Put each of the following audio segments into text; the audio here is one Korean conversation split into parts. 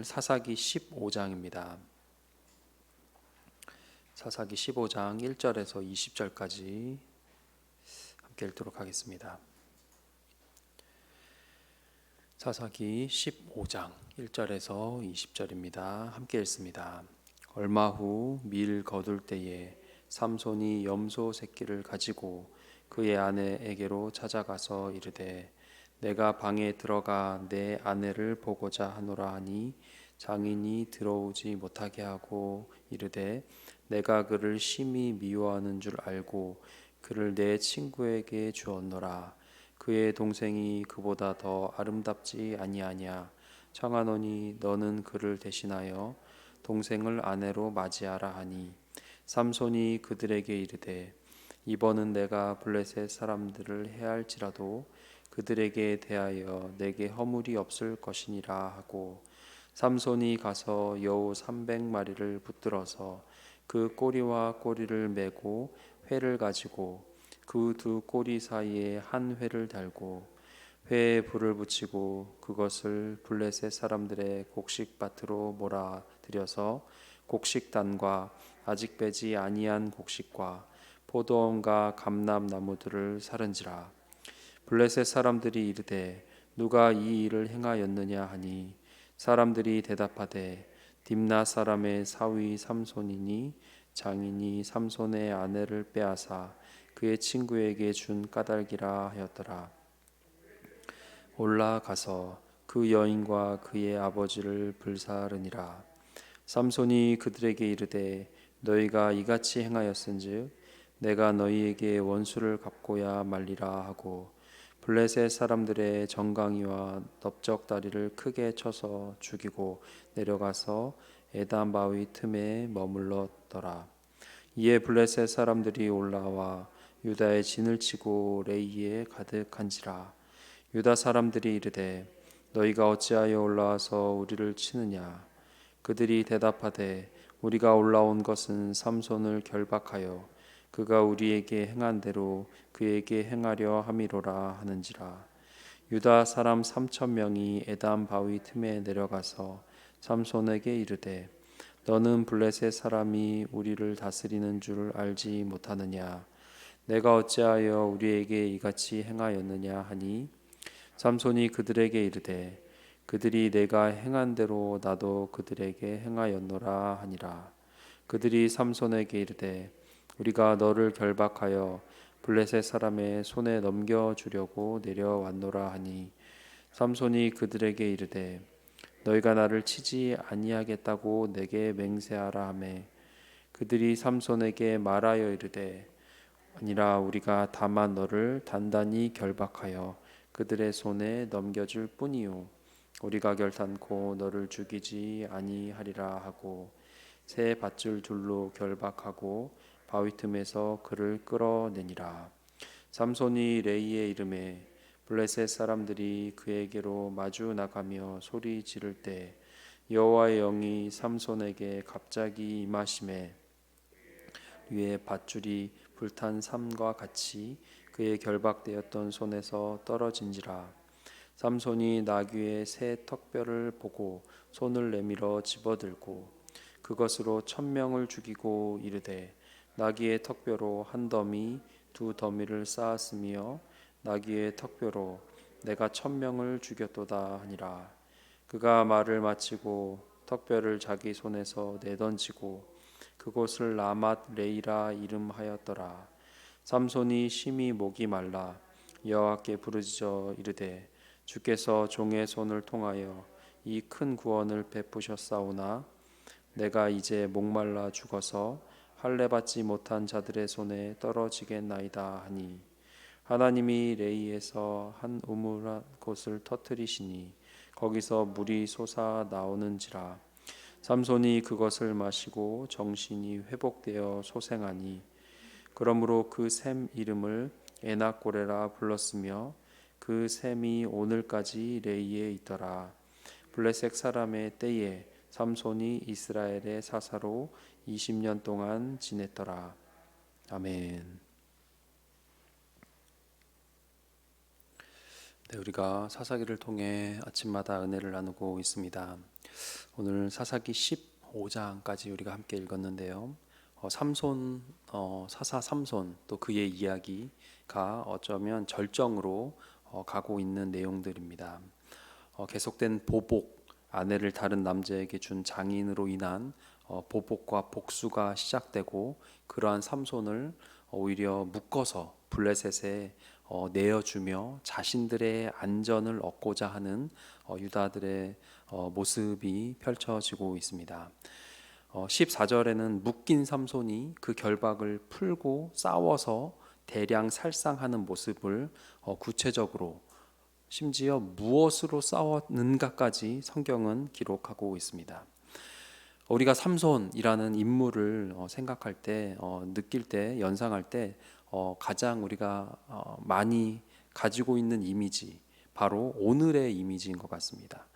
사사기 15장입니다. 사사기 15장 1절에서 20절까지 함께 읽도록 하겠습니다. 사사기 15장 1절에서 20절입니다. 함께 읽습니다. 얼마 후 밀 거둘 때에 삼손이 염소 새끼를 가지고 그의 아내에게로 찾아가서 이르되 내가 방에 들어가 내 아내를 보고자 하노라 하니 장인이 들어오지 못하게 하고 이르되 내가 그를 심히 미워하는 줄 알고 그를 내 친구에게 주었노라. 그의 동생이 그보다 더 아름답지 아니하냐. 청하노니 너는 그를 대신하여 동생을 아내로 맞이하라 하니 삼손이 그들에게 이르되 이번은 내가 블레셋 사람들을 해할지라도 그들에게 대하여 내게 허물이 없을 것이니라 하고 삼손이 가서 여우 300마리를 붙들어서 그 꼬리와 꼬리를 메고 회를 가지고 그 두 꼬리 사이에 한 회를 달고 회에 불을 붙이고 그것을 블레셋 사람들의 곡식밭으로 몰아들여서 곡식단과 아직 배지 아니한 곡식과 포도원과 감람나무들을 사른지라. 블레셋 사람들이 이르되 누가 이 일을 행하였느냐 하니 사람들이 대답하되 딥나 사람의 사위 삼손이니 장인이 삼손의 아내를 빼앗아 그의 친구에게 준 까닭이라 하였더라. 올라가서 그 여인과 그의 아버지를 불사르니라. 삼손이 그들에게 이르되 너희가 이같이 행하였은즉 내가 너희에게 원수를 갚고야 말리라 하고 블레셋 사람들의 정강이와 넓적다리를 크게 쳐서 죽이고 내려가서 에담 바위 틈에 머물렀더라. 이에 블레셋 사람들이 올라와 유다의 진을 치고 레이에 가득한지라. 유다 사람들이 이르되 너희가 어찌하여 올라와서 우리를 치느냐. 그들이 대답하되 우리가 올라온 것은 삼손을 결박하여 그가 우리에게 행한 대로 그에게 행하려 함이로라 하는지라. 유다 사람 3,000명이 에담 바위 틈에 내려가서 삼손에게 이르되 너는 블레셋 사람이 우리를 다스리는 줄 알지 못하느냐. 내가 어찌하여 우리에게 이같이 행하였느냐 하니 삼손이 그들에게 이르되 그들이 내가 행한 대로 나도 그들에게 행하였노라 하니라. 그들이 삼손에게 이르되 우리가 너를 결박하여 블레셋 사람의 손에 넘겨주려고 내려왔노라 하니 삼손이 그들에게 이르되 너희가 나를 치지 아니하겠다고 내게 맹세하라 하매 그들이 삼손에게 말하여 이르되 아니라 우리가 다만 너를 단단히 결박하여 그들의 손에 넘겨줄 뿐이요 우리가 결단코 너를 죽이지 아니하리라 하고 새 밧줄 둘로 결박하고 바위 틈에서 그를 끌어내니라. 삼손이 레이에 이름에 블레셋 사람들이 그에게로 마주 나가며 소리 지를 때 여호와의 영이 삼손에게 갑자기 임하심에 위에 밧줄이 불탄 삼과 같이 그의 결박되었던 손에서 떨어진지라. 삼손이 나귀의 새 턱뼈를 보고 손을 내밀어 집어들고 그것으로 1,000명을 죽이고 이르되 나귀의 턱뼈로 한 더미 두 더미를 쌓았으며 나귀의 턱뼈로 내가 1,000명을 죽였도다 하니라. 그가 말을 마치고 턱뼈를 자기 손에서 내던지고 그곳을 라맛 레이라 이름하였더라. 삼손이 심히 목이 말라 여호와께 부르짖어 이르되 주께서 종의 손을 통하여 이 큰 구원을 베푸셨사오나 내가 이제 목말라 죽어서 할례 받지 못한 자들의 손에 떨어지겠나이다 하니 하나님이 레이에서 한 우물한 곳을 터뜨리시니 거기서 물이 솟아 나오는지라. 삼손이 그것을 마시고 정신이 회복되어 소생하니 그러므로 그 샘 이름을 에낙고레라 불렀으며 그 샘이 오늘까지 레이에 있더라. 블레셋 사람의 때에 삼손이 이스라엘의 사사로 20년 동안 지냈더라. 아멘. 네, 우리가 사사기를 통해 아침마다 은혜를 나누고 있습니다. 오늘 사사기 15장까지 우리가 함께 읽었는데요. 삼손, 사사 삼손 또 그의 이야기가 어쩌면 절정으로 가고 있는 내용들입니다. 계속된 보복, 아내를 다른 남자에게 준 장인으로 인한 보복과 복수가 시작되고, 그러한 삼손을 오히려 묶어서 블레셋에 내어주며 자신들의 안전을 얻고자 하는 유다들의 모습이 펼쳐지고 있습니다. 14절에는 묶인 삼손이 그 결박을 풀고 싸워서 대량 살상하는 모습을 구체적으로, 심지어 무엇으로 싸웠는가까지 성경은 기록하고 있습니다. 우리가 삼손이라는 인물을 생각할 때, 느낄 때, 연상할 때 가장 우리가 많이 가지고 있는 이미지, 바로 오늘의 이미지인 것 같습니다.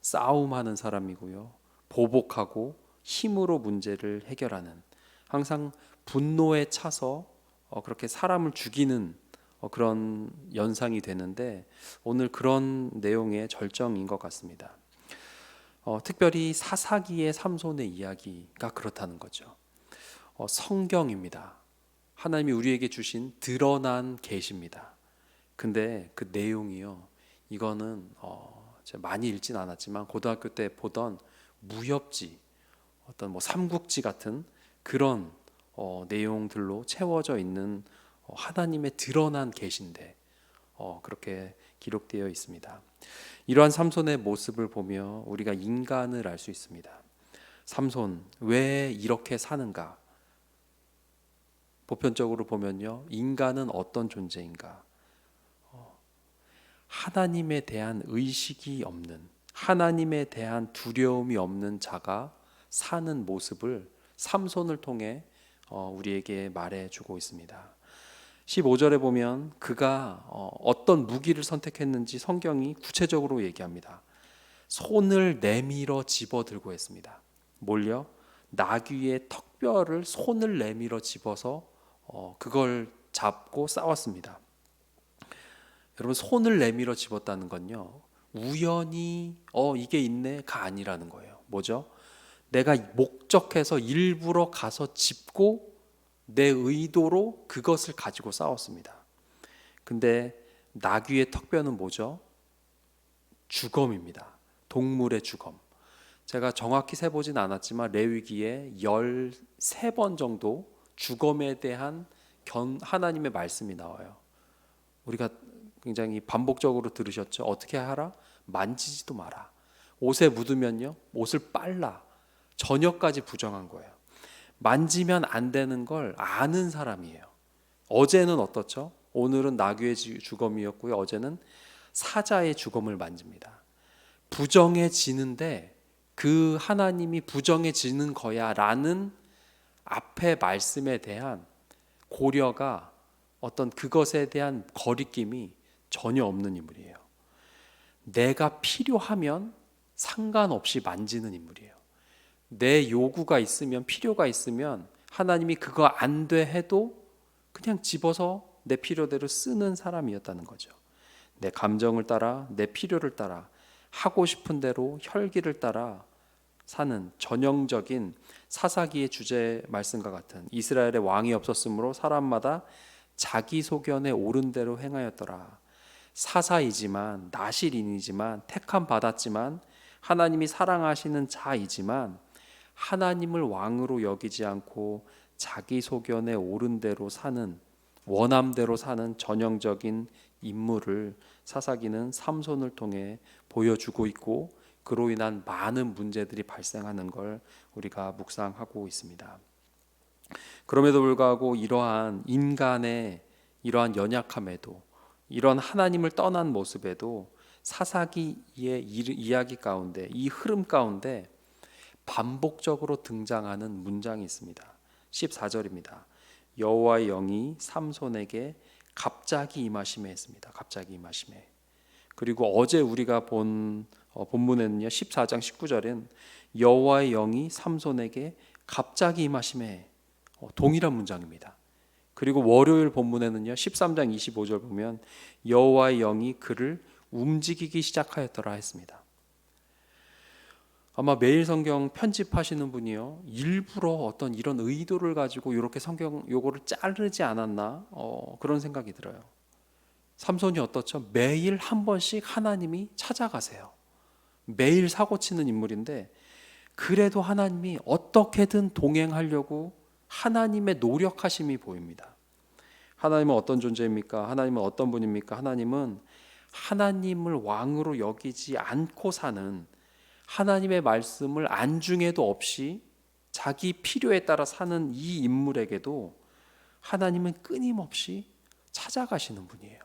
싸움하는 사람이고요, 보복하고 힘으로 문제를 해결하는, 항상 분노에 차서 그렇게 사람을 죽이는 그런 연상이 되는데, 오늘 그런 내용의 절정인 것 같습니다. 특별히 사사기의 삼손의 이야기가 그렇다는 거죠. 성경입니다. 하나님이 우리에게 주신 드러난 계시입니다. 근데 그 내용이요, 이거는 제가 많이 읽진 않았지만 고등학교 때 보던 무협지, 어떤 삼국지 같은 그런 내용들로 채워져 있는 하나님의 드러난 계시인데 그렇게 기록되어 있습니다. 이러한 삼손의 모습을 보며 우리가 인간을 알 수 있습니다. 삼손 왜 이렇게 사는가? 보편적으로 보면요, 인간은 어떤 존재인가? 하나님에 대한 의식이 없는, 하나님에 대한 두려움이 없는 자가 사는 모습을 삼손을 통해 우리에게 말해주고 있습니다. 15절에 보면 그가 어떤 무기를 선택했는지 성경이 구체적으로 얘기합니다. 손을 내밀어 집어들고 했습니다. 뭘요? 나귀의 턱뼈를 손을 내밀어 집어서 그걸 잡고 싸웠습니다. 여러분, 손을 내밀어 집었다는 건요, 우연히 이게 있네가 아니라는 거예요. 뭐죠? 내가 목적해서 일부러 가서 짚고 내 의도로 그것을 가지고 싸웠습니다. 근데 나귀의 턱뼈는 뭐죠? 주검입니다. 동물의 주검. 제가 정확히 세보진 않았지만 레위기에 13번 정도 주검에 대한 하나님의 말씀이 나와요. 우리가 굉장히 반복적으로 들으셨죠? 어떻게 하라? 만지지도 마라. 옷에 묻으면요, 옷을 빨라. 저녁까지 부정한 거예요. 만지면 안 되는 걸 아는 사람이에요. 어제는 어떻죠? 오늘은 나귀의 주검이었고요, 어제는 사자의 주검을 만집니다. 부정해지는데 그 하나님이 부정해지는 거야 라는 앞의 말씀에 대한 고려가, 어떤 그것에 대한 거리낌이 전혀 없는 인물이에요. 내가 필요하면 상관없이 만지는 인물이에요. 내 요구가 있으면, 필요가 있으면 하나님이 그거 안 돼 해도 그냥 집어서 내 필요대로 쓰는 사람이었다는 거죠. 내 감정을 따라, 내 필요를 따라, 하고 싶은 대로 혈기를 따라 사는 전형적인 사사기의 주제 말씀과 같은, 이스라엘의 왕이 없었으므로 사람마다 자기 소견에 옳은 대로 행하였더라. 사사이지만, 나실인이지만, 택함 받았지만, 하나님이 사랑하시는 자이지만 하나님을 왕으로 여기지 않고 자기 소견에 옳은 대로 사는, 원함대로 사는 전형적인 인물을 사사기는 삼손을 통해 보여주고 있고, 그로 인한 많은 문제들이 발생하는 걸 우리가 묵상하고 있습니다. 그럼에도 불구하고 이러한 인간의 이러한 연약함에도, 이런 하나님을 떠난 모습에도 사사기의 이야기 가운데, 이 흐름 가운데 반복적으로 등장하는 문장이 있습니다. 14절입니다. 여호와의 영이 삼손에게 갑자기 임하심에 했습니다. 갑자기 임하심에. 그리고 어제 우리가 본 본문에는요, 14장 19절엔 여호와의 영이 삼손에게 갑자기 임하심에, 동일한 문장입니다. 그리고 월요일 본문에는요, 13장 25절 보면 여호와의 영이 그를 움직이기 시작하였더라 했습니다. 아마 매일 성경 편집하시는 분이요, 일부러 어떤 이런 의도를 가지고 이렇게 성경 요거를 자르지 않았나 그런 생각이 들어요. 삼손이 어떻죠? 매일 한 번씩 하나님이 찾아가세요. 매일 사고치는 인물인데 그래도 하나님이 어떻게든 동행하려고 하나님의 노력하심이 보입니다. 하나님은 어떤 존재입니까? 하나님은 어떤 분입니까? 하나님은 하나님을 왕으로 여기지 않고 사는, 하나님의 말씀을 안중에도 없이 자기 필요에 따라 사는 이 인물에게도 하나님은 끊임없이 찾아가시는 분이에요.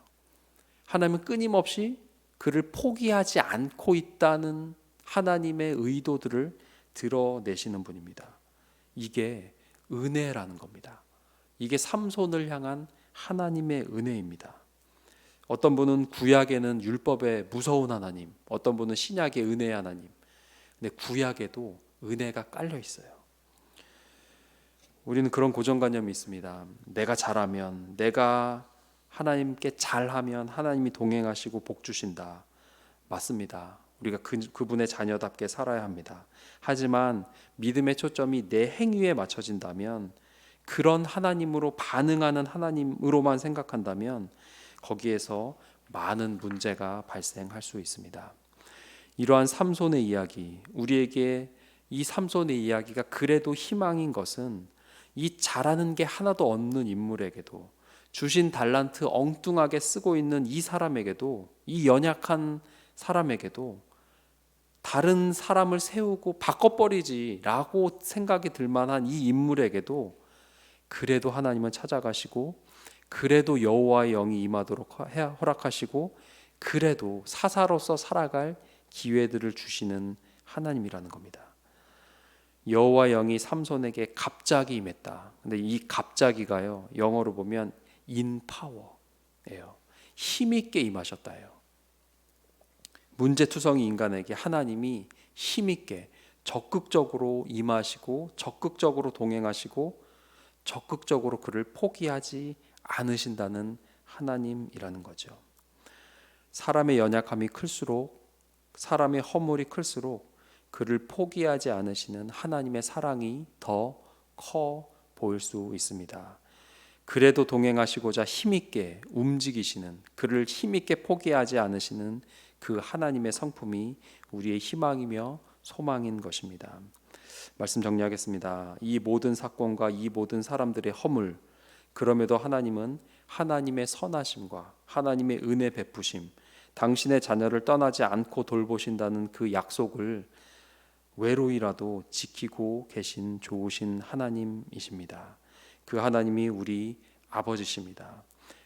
하나님은 끊임없이 그를 포기하지 않고 있다는 하나님의 의도들을 드러내시는 분입니다. 이게 은혜라는 겁니다. 이게 삼손을 향한 하나님의 은혜입니다. 어떤 분은 구약에는 율법의 무서운 하나님, 어떤 분은 신약의 은혜의 하나님, 근데 구약에도 은혜가 깔려 있어요. 우리는 그런 고정관념이 있습니다. 내가 잘하면, 내가 하나님께 잘하면 하나님이 동행하시고 복 주신다. 맞습니다. 우리가 그분의 자녀답게 살아야 합니다. 하지만 믿음의 초점이 내 행위에 맞춰진다면, 그런 하나님으로 반응하는 하나님으로만 생각한다면 거기에서 많은 문제가 발생할 수 있습니다. 이러한 삼손의 이야기, 우리에게 이 삼손의 이야기가 그래도 희망인 것은 이 잘하는 게 하나도 없는 인물에게도, 주신 달란트 엉뚱하게 쓰고 있는 이 사람에게도, 이 연약한 사람에게도 다른 사람을 세우고 바꿔버리지라고 생각이 들 만한 이 인물에게도 그래도 하나님은 찾아가시고, 그래도 여호와의 영이 임하도록 허락하시고, 그래도 사사로서 살아갈 기회들을 주시는 하나님이라는 겁니다. 여호와의 영이 삼손에게 갑자기 임했다. 근데 이 갑자기가요, 영어로 보면 in power예요. 힘있게 임하셨다예요. 문제투성이 인간에게 하나님이 힘있게 적극적으로 임하시고, 적극적으로 동행하시고, 적극적으로 그를 포기하지 않으신다는 하나님이라는 거죠. 사람의 연약함이 클수록, 사람의 허물이 클수록 그를 포기하지 않으시는 하나님의 사랑이 더 커 보일 수 있습니다. 그래도 동행하시고자 힘있게 움직이시는, 그를 힘있게 포기하지 않으시는 그 하나님의 성품이 우리의 희망이며 소망인 것입니다. 말씀 정리하겠습니다. 이 모든 사건과 이 모든 사람들의 허물, 그럼에도 하나님은 하나님의 선하심과 하나님의 은혜 베푸심, 당신의 자녀를 떠나지 않고 돌보신다는 그 약속을 외로이라도 지키고 계신 좋으신 하나님이십니다. 그 하나님이 우리 아버지십니다.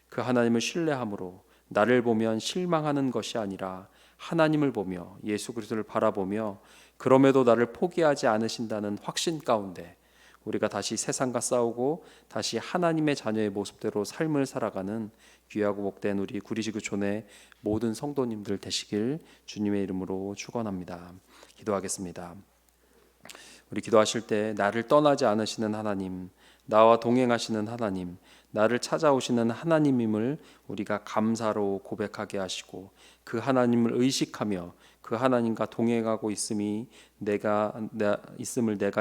그 하나님을 신뢰함으로 나를 보면 실망하는 것이 아니라 하나님을 보며 예수 그리스도를 바라보며 그럼에도 나를 포기하지 않으신다는 확신 가운데 우리가 다시 세상과 싸우고 다시 하나님의 자녀의 모습대로 삶을 살아가는 귀하고 복된 우리 구리지구촌의 모든 성도님들 되시길 주님의 이름으로 축원합니다. 기도하겠습니다. 우리 기도하실 때 나를 떠나지 않으시는 하나님, 나와 동행하시는 하나님, 나를 찾아오시는 하나님임을 우리가 감사로 고백하게 하시고, 그 하나님을 의식하며 그 하나님과 동행하고 있음을 내가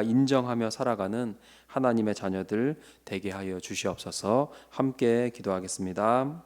인정하며 살아가는 하나님의 자녀들 되게 하여 주시옵소서. 함께 기도하겠습니다.